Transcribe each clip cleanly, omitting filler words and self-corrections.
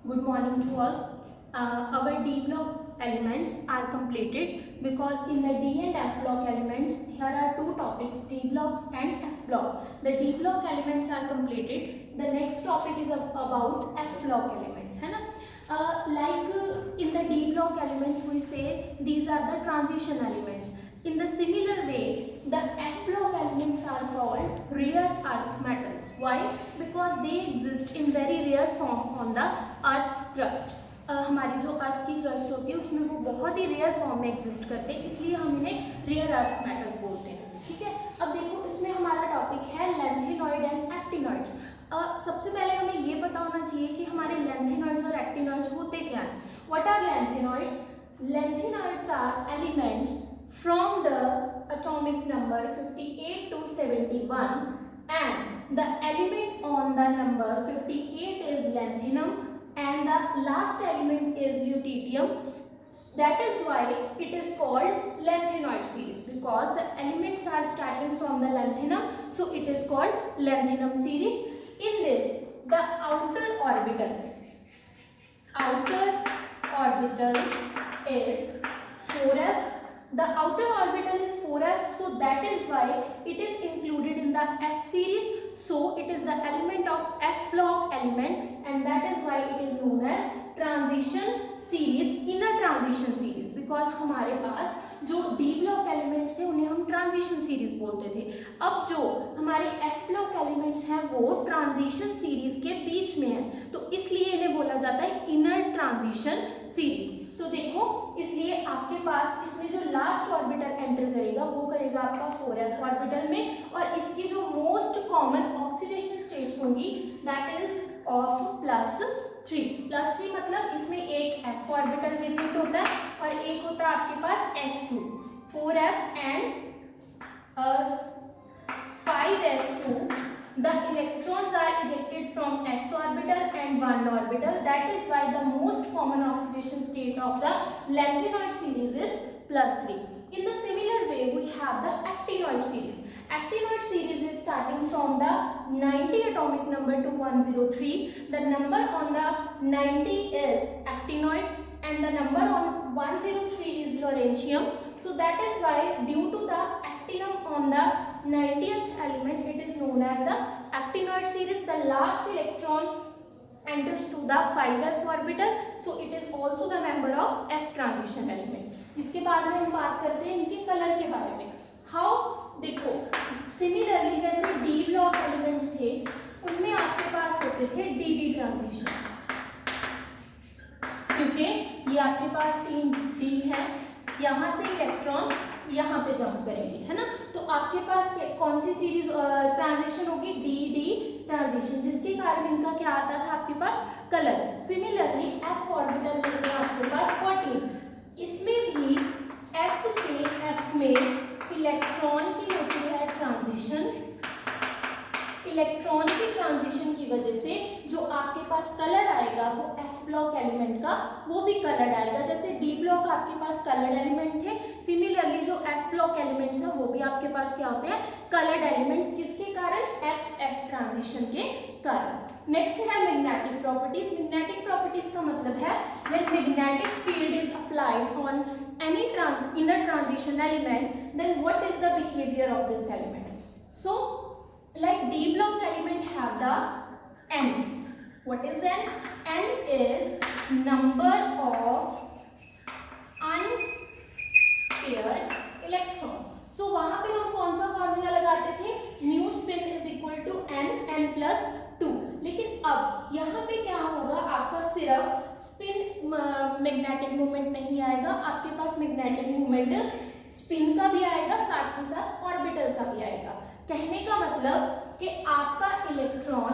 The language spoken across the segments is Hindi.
Good morning to all. Our D block elements are completed because in the D and F block elements here are two topics, D blocks and F block. The D block elements are completed. The next topic is about F block elements, है ना? In the D block elements we say these are the transition elements. In the similar way, the F block elements are called rare earth metals. Why? Because they exist in very rare form on the Earth's crust. हमारी जो अर्थ की क्रस्ट होती है उसमें वो बहुत ही रेयर फॉर्म में एग्जिस्ट करते हैं, इसलिए हम इन्हें रेयर अर्थ मेटल्स बोलते हैं. ठीक है, अब देखो इसमें हमारा टॉपिक है लैंथेनॉइड एंड एक्टिनॉइड्स. सबसे पहले हमें ये पता होना चाहिए कि हमारे लैंथेनॉइड्स और एक्टिनॉइड्स होते क्या हैं. What are lanthanoids? Lanthanoids are elements from the atomic number 58 to 71 and the element on the number 58 is lanthanum and the last element is lutetium. That is why it is called lanthanoid series, because the elements are starting from the lanthanum, so it is called lanthanum series. In this, the outer orbital is 4f. The outer orbital is 4f, so that is why it is included in the F series. So it is the element of F block element, and that is why it is known as transition series, inner transition series. Because हमारे पास जो D block elements थे उन्हें हम transition series बोलते थे. अब जो हमारे F block elements हैं वो transition series के बीच में है, तो इसलिए इन्हें बोला जाता है inner transition series. तो देखो, इसलिए आपके पास इसमें जो लास्ट ऑर्बिटल एंटर करेगा वो करेगा आपका 4f ऑर्बिटल में, और इसकी जो मोस्ट कॉमन ऑक्सीडेशन स्टेट्स होंगी दैट इज ऑफ +3 मतलब इसमें एक f ऑर्बिटल वेकेंट होता है और एक होता है आपके पास s2. 4f and 5s2. The electrons are ejected from s orbital and 1 orbital. That is why the most common oxidation state of the lanthanoid series is +3. In the similar way, we have the actinoid series. Actinoid series is starting from the 90 atomic number to 103. The number on the 90 is actinoid and the number on 103 is lawrencium. So that is why due to the actinum on the 90th element, it is known as the actinoid series. The last electron enters to the 5f orbital, so it is also the member of F transition element. इसके बाद में हम बात करते हैं इनके कलर के बारे में. How? देखो, सिमिलरली जैसे D ब्लॉक एलिमेंट्स थे उनमें आपके पास होते थे dd ट्रांजिशन, क्योंकि ये आपके पास 3d है, यहाँ से इलेक्ट्रॉन यहाँ पे जंप करेंगे, है ना. तो आपके पास कौन सी सीरीज ट्रांजिशन होगी? dd ट्रांजिशन, जिसके कारण इनका क्या आता था आपके पास? कलर. सिमिलरली f ऑर्बिटल में आपके पास 14. इसमें भी f से f में इलेक्ट्रॉन की होती है ट्रांजिशन. इलेक्ट्रॉन की ट्रांजिशन की वजह से जो आपके पास कलर आएगा वो F ब्लॉक एलिमेंट का वो भी कलर्ड आएगा. जैसे D ब्लॉक आपके पास कलर्ड एलिमेंट थे, सिमिलरली जो F ब्लॉक एलिमेंट्स हैं वो भी आपके पास क्या होते हैं? Coloured elements. किसके कारण? F ट्रांजिशन के कारण. नेक्स्ट है मैग्नेटिक प्रॉपर्टीज. मैग्नेटिक प्रॉपर्टीज का मतलब है when magnetic field is applied on any inner transition element, then what is the behavior of this element? So like D block element have the N. What is N? N is number of unpaired electron. So वहाँ पे हम कौन सा फॉर्मूला लगाते थे? New spin is equal to n+2. लेकिन अब यहाँ पे क्या होगा? आपका सिर्फ स्पिन मैग्नेटिक मूवमेंट नहीं आएगा, आपके पास मैग्नेटिक मूवमेंट स्पिन का भी आएगा, साथ ही साथ ऑर्बिटल का भी आएगा. कहने का मतलब कि आपका इलेक्ट्रॉन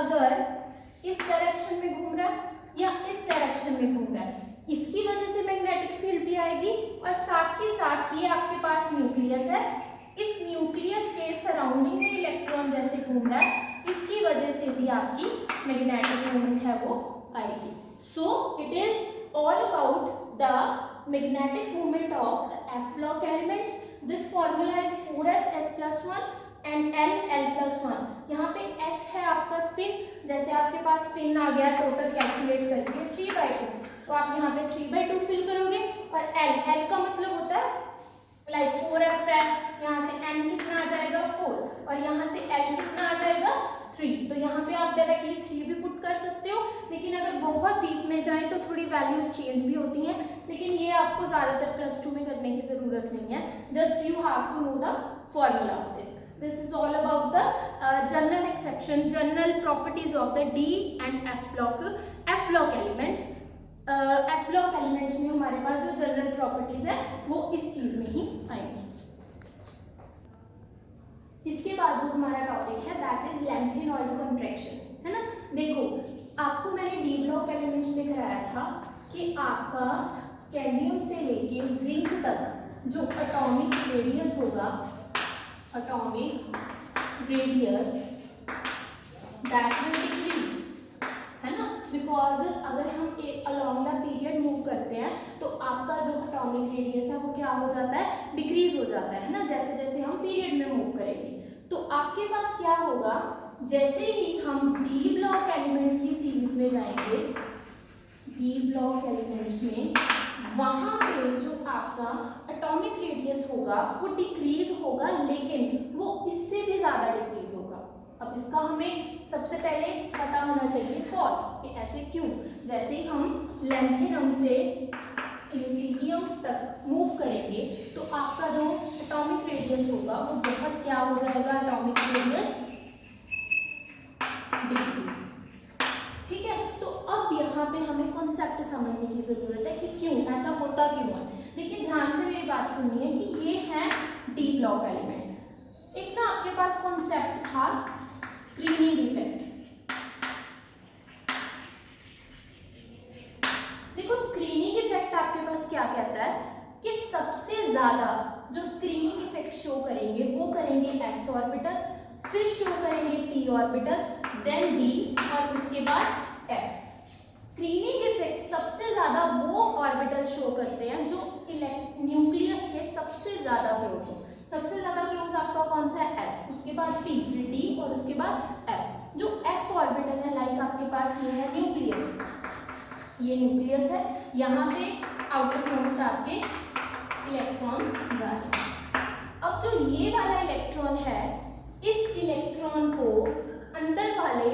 अगर इस डायरेक्शन में घूम रहा है या इस डायरेक्शन में घूम रहा है, इसकी वजह से मैग्नेटिक फील्ड भी आएगी, और साथ ही साथ ये आपके पास न्यूक्लियस है, इस न्यूक्लियस के सराउंडिंग में इलेक्ट्रॉन जैसे घूम रहा है, इसकी वजह से भी आपकी मैग्नेटिक मूवमेंट है वो आएगी. So it is all about the magnetic movement of the F block elements. This formula is 4s s+1 and L L+1। यहाँ पे S है आपका स्पिन, जैसे आपके पास स्पिन आ गया टोटल कैलकुलेट करके 3/2, तो आप यहाँ पे 3/2 फिल करोगे। और L का मतलब होता है लाइक 4F है, यहाँ से M कितना आ जाएगा 4 और यहाँ से L कितना आ जाएगा 3, तो यहाँ पे आप डायरेक्टली 3 भी पुट कर सकते हो, लेकिन अगर बहुत डीप में जाए तो थोड़ी वैल्यूज चेंज भी होती हैं, लेकिन ये आपको ज़्यादातर +2 में करने की ज़रूरत नहीं है, just you have to know the formula of this. This is all about the general exception, general properties of the D and F block elements. F block elements में हमारे पास जो जनरल प्रॉपर्टीज है वो इस चीज में ही आएंगी। इसके बाद जो हमारा टॉपिक है दैट इज लैंथेनॉइड कॉन्ट्रैक्शन, है ना। देखो आपको मैंने डी ब्लॉक एलिमेंट्स में कराया था कि आपका स्कैंडियम से लेके जिंक तक जो एटॉमिक रेडियस होगा, atomic radius that will decrease, है ना, बिकॉज अगर हम अलोंग द पीरियड मूव करते हैं तो आपका जो एटॉमिक रेडियस है वो क्या हो जाता है, डिक्रीज हो जाता है ना, जैसे जैसे हम पीरियड में मूव करेंगे। तो आपके पास क्या होगा, जैसे ही हम डी ब्लॉक एलिमेंट्स की सीरीज में जाएंगे, डी ब्लॉक एलिमेंट्स में, वहां पे जो आपका एटॉमिक रेडियस होगा वो डिक्रीज होगा, लेकिन वो इससे भी ज्यादा डिक्रीज होगा। अब इसका हमें सबसे पहले पता होना चाहिए कॉज, कि ऐसे क्यों। जैसे ही हम लैंथेनम से ल्यूटीनियम तक मूव करेंगे तो आपका जो एटॉमिक रेडियस होगा वो बहुत क्या हो जाएगा, एटॉमिक रेडियस डिक्रीज। ठीक है, तो अब यहाँ पे हमें कॉन्सेप्ट समझने की जरूरत है कि क्यों ऐसा होता क्यों है। देखिए ध्यान से मेरी बात सुनिए कि ये है डी ब्लॉक एलिमेंट। एक ना आपके पास कॉन्सेप्ट था स्क्रीनिंग इफेक्ट। देखो स्क्रीनिंग इफेक्ट आपके पास क्या कहता है कि सबसे ज्यादा जो स्क्रीनिंग इफेक्ट शो करेंगे वो करेंगे s ऑर्बिटल, फिर शो करेंगे p ऑर्बिटल, देन d और उसके बाद f। स्क्रीनिंग इफेक्ट सबसे ज्यादा वो ऑर्बिटल शो करते हैं जो न्यूक्लियस के सबसे ज्यादा क्लोज हो। सबसे ज्यादा क्लोज आपका कौन सा है, s, उसके बाद p, फिर d और उसके बाद f। जो f ऑर्बिटल है लाइक आपके पास ये है न्यूक्लियस, ये न्यूक्लियस है, यहाँ पे आउटर मोस्ट आपके इलेक्ट्रॉन्स जा रहे हैं। अब जो ये वाला इलेक्ट्रॉन है, इस इलेक्ट्रॉन को अंदर वाले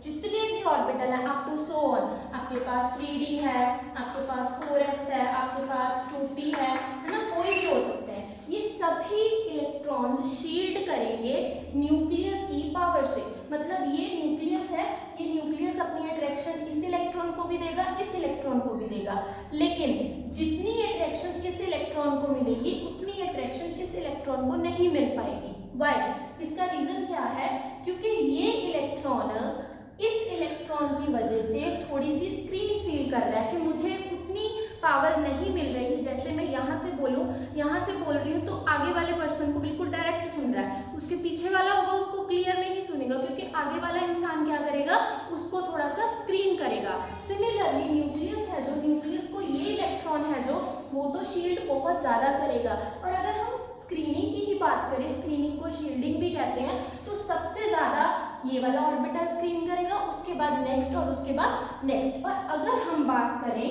जितने भी ऑर्बिटल हैं अप टू सो ऑन, आपके पास 3d है, आपके पास 4s है, आपके पास 2p है ना, कोई भी हो सकते हैं, ये सभी इलेक्ट्रॉन्स शील्ड करेंगे न्यूक्लियस की पावर से। मतलब ये न्यूक्लियस है, ये न्यूक्लियस अपनी अट्रैक्शन इस इलेक्ट्रॉन को भी देगा, इस इलेक्ट्रॉन को भी देगा, लेकिन जितनी अट्रैक्शन इस इलेक्ट्रॉन को मिलेगी उतनी अट्रैक्शन इस इलेक्ट्रॉन को नहीं मिल पाएगी। व्हाई? इसका रीजन क्या है, क्योंकि ये इलेक्ट्रॉन इस इलेक्ट्रॉन की वजह से थोड़ी सी स्क्रीन फील कर रहा है कि मुझे उतनी पावर नहीं मिल रही। जैसे मैं यहाँ से बोलूँ, यहाँ से बोल रही हूँ तो आगे वाले पर्सन को बिल्कुल डायरेक्ट सुन रहा है, उसके पीछे वाला होगा उसको क्लियर नहीं सुनेगा, क्योंकि आगे वाला इंसान क्या करेगा, उसको थोड़ा सा स्क्रीन करेगा। सिमिलरली न्यूक्लियस है, जो न्यूक्लियस को ये इलेक्ट्रॉन है जो, वो तो शील्ड बहुत ज़्यादा करेगा। और अगर हम स्क्रीनिंग की ही बात करें, स्क्रीनिंग को शील्डिंग भी कहते हैं, तो सबसे ज़्यादा ये वाला ऑर्बिटल स्क्रीन करेगा, उसके बाद नेक्स्ट और उसके बाद नेक्स्ट। और अगर हम बात करें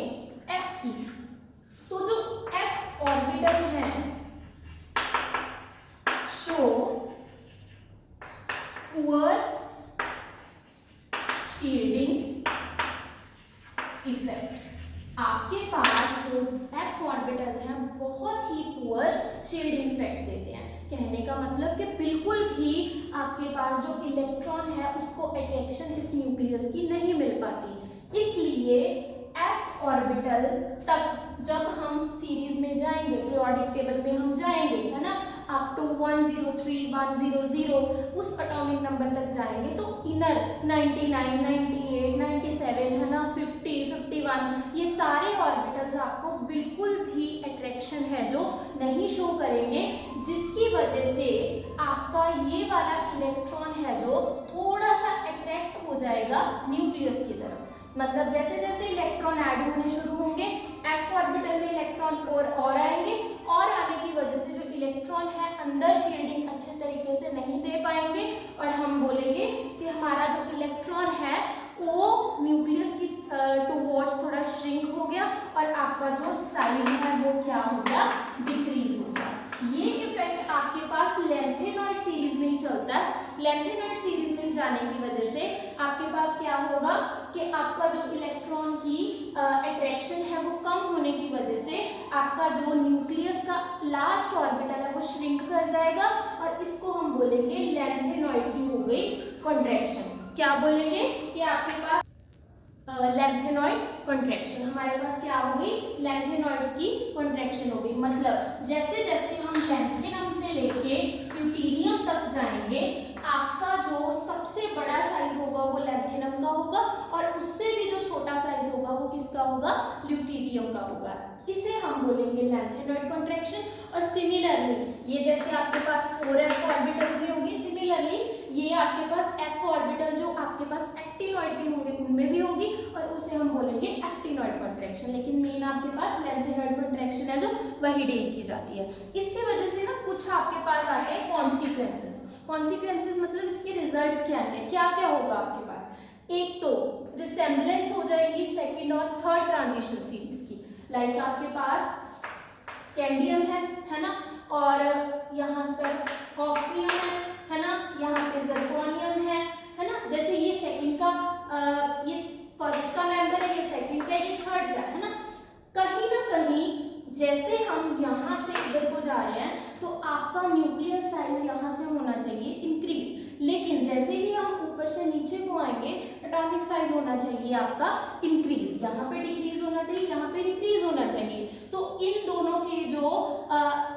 F की, तो जो F ऑर्बिटल है शो पुअर शील्डिंग इफेक्ट। आपके पास जो F ऑर्बिटल्स हैं बहुत ही पुअर शील्डिंग इफेक्ट देते हैं। कहने का मतलब कि बिल्कुल भी आपके पास जो इलेक्ट्रॉन है उसको अट्रैक्शन इस न्यूक्लियस की नहीं मिल पाती। इसलिए F ऑर्बिटल तक जब हम सीरीज में जाएंगे, पीरियोडिक टेबल में हम जाएंगे, है ना, अप टू 103, 100 उस एटॉमिक नंबर तक जाएंगे तो इनर 99, 98, 97, है ना, 50, 51, ये सारे ऑर्बिटल्स आपको बिल्कुल भी अट्रैक्शन है जो नहीं शो करेंगे, जिसकी वजह से आपका ये वाला इलेक्ट्रॉन है जो थोड़ा सा अट्रैक्ट हो जाएगा न्यूक्लियस की तरफ। मतलब जैसे जैसे इलेक्ट्रॉन ऐड होने शुरू होंगे F ऑर्बिटल में इलेक्ट्रॉन और आएंगे, और आने की वजह से जो इलेक्ट्रॉन है अंदर शील्डिंग अच्छे तरीके से नहीं दे पाएंगे और हम बोलेंगे कि हमारा जो इलेक्ट्रॉन है वो न्यूक्लियस की टूवर्ड्स थोड़ा श्रिंक हो गया और आपका जो साइज है वो क्या हो गया, डिक्रीज हो गया। ये इफेक्ट आपके पास लैंथेनॉइड सीरीज में ही चलता है। लैंथेनॉइड सीरीज में जाने की वजह से आपके पास क्या होगा कि आपका जो इलेक्ट्रॉन की अट्रैक्शन है वो कम होने की वजह से आपका जो न्यूक्लियस का लास्ट ऑर्बिटल है वो श्रिंक कर जाएगा और इसको हम बोलेंगे लैंथेनॉइड की हो गई कॉन्ट्रैक्शन। क्या बोलेंगे कि आपके पास लैंथेनॉइड कॉन्ट्रैक्शन, हमारे पास क्या हो गई, लैंथेनॉइड्स की कॉन्ट्रैक्शन हो गई। मतलब जैसे जैसे हम लैंथेनम से लेके ड्यूटेरियम तक जाएंगे आपका जो सबसे बड़ा साइज होगा वो लैंथेनम का होगा और उससे भी जो छोटा साइज होगा वो किसका होगा, ल्यूटीरियम का होगा। इसे हम बोलेंगे लैंथेनॉइड कॉन्ट्रैक्शन। और सिमिलरली ये जैसे आपके पास 4f ऑर्बिटल्स में होगी, सिमिलरली ये आपके पास f ऑर्बिटल जो आपके पास एक्टिनॉइड के होंगे उनमें भी होगी और उसे हम बोलेंगे एक्टिनॉइड कॉन्ट्रैक्शन। लेकिन मेन आपके पास लैंथेनॉइड कॉन्ट्रैक्शन है जो वही डील की जाती है। इसके वजह से ना कुछ आपके पास आते हैं कॉन्सिक्वेंसेस। कॉन्सिक्वेंसेस मतलब इसके रिजल्ट्स क्या है, क्या क्या होगा आपके पास। एक तो रिसेम्बलेंस हो जाएगी सेकेंड और थर्ड ट्रांजिशन सीरीज की। लाइक आपके पास स्कैंडियम है ना, और यहाँ पर हॉफनियम है ना, यहाँ पे जर्कोनियम है ना। जैसे ये सेकंड का ये फर्स्ट का मेंबर है, ये सेकंड का, ये थर्ड का है ना। कहीं ना कहीं जैसे हम यहाँ से इधर को जा रहे हैं तो आपका न्यूक्लियर साइज यहाँ से होना चाहिए इंक्रीज, लेकिन जैसे ही हम ऊपर से नीचे को आएंगे एटॉमिक साइज होना चाहिए आपका इंक्रीज। यहाँ पे डिक्रीज होना चाहिए, यहाँ पे इंक्रीज होना चाहिए। तो इन दोनों के जो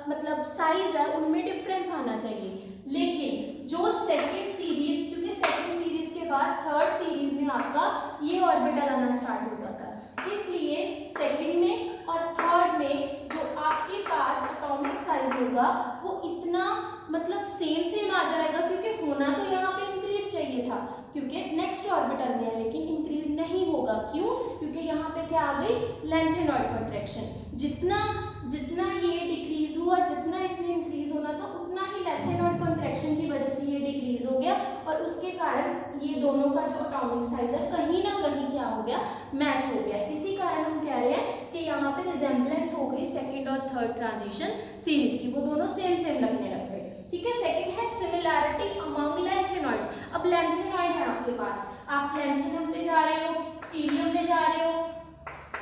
मतलब साइज है उनमें डिफरेंस आना चाहिए। लेकिन जो सेकेंड सीरीज, क्योंकि सेकेंड सीरीज के बाद थर्ड सीरीज में आपका ये ऑर्बिटल आना स्टार्ट हो जाता है, इसलिए सेकेंड में और थर्ड में जो आपके पास एटॉमिक साइज होगा वो इतना मतलब सेम आ जाएगा, क्योंकि होना तो यहाँ पे इंक्रीज चाहिए था क्योंकि नेक्स्ट ऑर्बिटल में है, लेकिन इंक्रीज नहीं होगा। क्यों? क्योंकि यहाँ पे क्या आ गई, लैंथेनॉइड कॉन्ट्रैक्शन। जितना जितना ये डिक्रीज हुआ, जितना इसमें इंक्रीज होना था, उतना ही लैंथेनॉइड कॉन्ट्रैक्शन की वजह से ये डिक्रीज हो गया और उसके कारण ये दोनों का जो एटॉमिक साइज है कहीं ना कहीं क्या हो गया, मैच हो गया। इसी कारण हम कह रहे हैं कि यहाँ पे रिजेम्बलेंस हो गई सेकेंड और थर्ड ट्रांजिशन सीरीज की, वो दोनों सेम लगने लग गए। ठीक है। सेकेंड है सिमिलैरिटी अमंग लैंथेनॉइड्स। अब लैंथेनॉइड है आपके पास, आप लैंथेनम पे जा रहे हो, सीरियम पे जा रहे हो,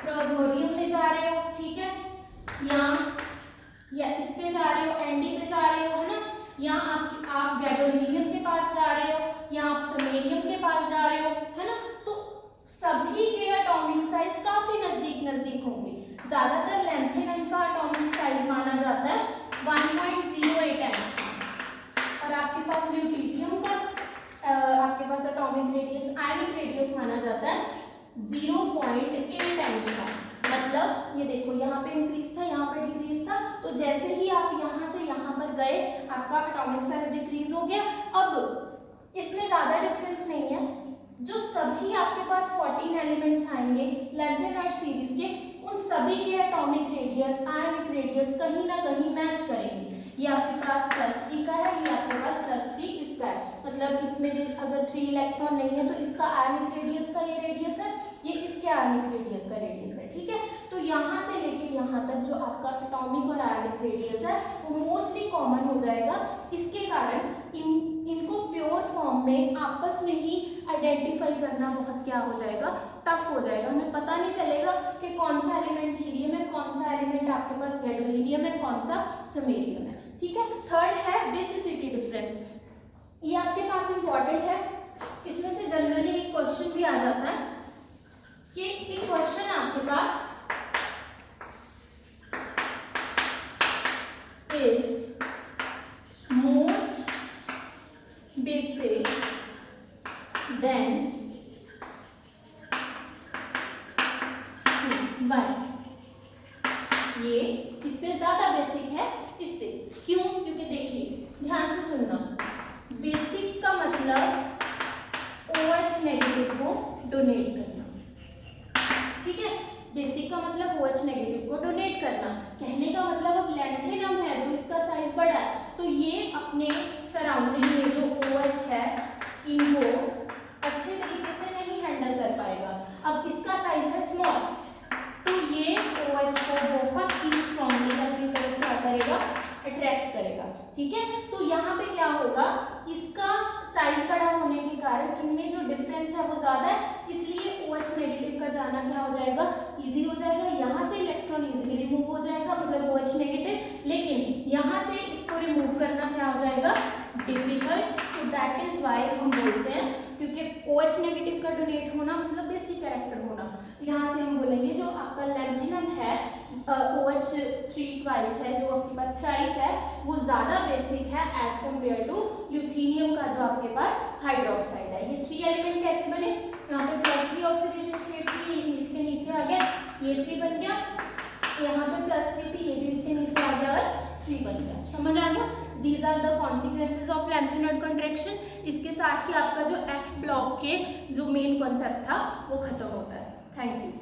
प्रोजोडियम पे जा रहे हो, ठीक है, या इस पे जा रहे हो, एनडी पे जा रहे हो, है ना, या आप गैडोलीनियम के पास जा रहे हो, या आप समैरियम के पास जा रहे हो, है ना। तो सभी के एटॉमिक साइज काफी नजदीक होंगे। ज्यादातर लैंथेनम का एटॉमिक साइज माना जाता है 1.08 एंगस्ट्रॉम और आपके पास ल्यूटीरियम का आपके पास एटॉमिक रेडियस, आयनिक रेडियस माना जाता है 0.8 एंगस्ट्रॉम। मतलब ये देखो यहाँ पे इंक्रीज था, यहाँ पे डिक्रीज था, तो जैसे ही आप यहाँ से यहाँ पर गए आपका एटॉमिक साइज डिक्रीज हो गया। अब इसमें ज्यादा डिफरेंस नहीं है, जो सभी आपके पास 14 एलिमेंट्स आएंगे लैंथेनॉइड सीरीज के, उन सभी के एटॉमिक रेडियस, आयनिक रेडियस कहीं ना कहीं मैच करेंगे। ये आपके पास +3 का है, ये आपके पास +3 इसका है। मतलब इसमें जो अगर 3 इलेक्ट्रॉन नहीं है तो इसका आयनिक रेडियस का ये रेडियस है, ये इसके आयनिक रेडियस का रेडियस है। ठीक है। तो यहाँ से लेके यहाँ तक जो आपका एटॉमिक और आयनिक रेडियस है वो मोस्टली कॉमन हो जाएगा। इसके कारण इनको प्योर फॉर्म में आपस में ही आइडेंटिफाई करना बहुत क्या हो जाएगा, टफ हो जाएगा। हमें पता नहीं चलेगा कि कौन सा एलिमेंट सीरियम है, कौन सा एलिमेंट आपके पास गैडोलीनियम है, कौन सा समैरियम है। ठीक है। थर्ड है बेसिसिटी डिफरेंस। ये आपके पास इंपॉर्टेंट है, इसमें से जनरली एक क्वेश्चन भी आ जाता है कि एक क्वेश्चन आपके पास is more basic than why? ये इससे ज्यादा बेसिक है इससे। क्यों? क्योंकि देखिए ध्यान से सुनना, बेसिक का मतलब OH नेगेटिव को डोनेट करना। ठीक है। बेसिक का मतलब OH नेगेटिव को डोनेट करना। कहने का मतलब अब लैंथेनम है जो इसका साइज बड़ा है, तो ये अपने सराउंडिंग में जो OH है इनको अच्छे तरीके से नहीं हैंडल कर पाएगा। अब इसका साइज है स्मॉल, तो ये OH को बहुत ही स्ट्रॉन्गली अपनी तरफ क्या करेगा, अट्रैक्ट करेगा। ठीक है, तो यहाँ पे क्या होगा, इसका साइज बड़ा होने के कारण इनमें जो डिफरेंस है वो ज्यादा है, इसलिए OH नेगेटिव का जाना क्या हो जाएगा, इजी हो जाएगा। यहाँ से इलेक्ट्रॉन इजीली रिमूव हो जाएगा, मतलब OH नेगेटिव, लेकिन यहाँ से इसको रिमूव करना क्या हो जाएगा, difficult. So that is why हम बोलते हैं, क्योंकि OH नेगेटिव का डोनेट होना मतलब बेसिक कैरेक्टर होना। यहाँ से हम बोलेंगे जो आपका लैंथेनम है OH 3 ट्वाइस है, जो आपके पास थ्राइस है, वो ज्यादा बेसिक है एज कम्पेयर टू ल्यूथीनियम का जो आपके पास हाइड्रोक्साइड है। ये 3 एलिमेंट कैसे बने, यहाँ पे +3 ऑक्सीडेशन स्टेट थी, इसके नीचे आ गया, ये 3 बन गया, यहाँ पे +3 थी, ये भी इसके नीचे आ गया और 3 बन गया। समझ आ गया, these are the consequences of lanthanoid contraction. इसके साथ ही आपका जो F ब्लॉक के जो मेन कॉन्सेप्ट था वो खत्म होता है। Thank you.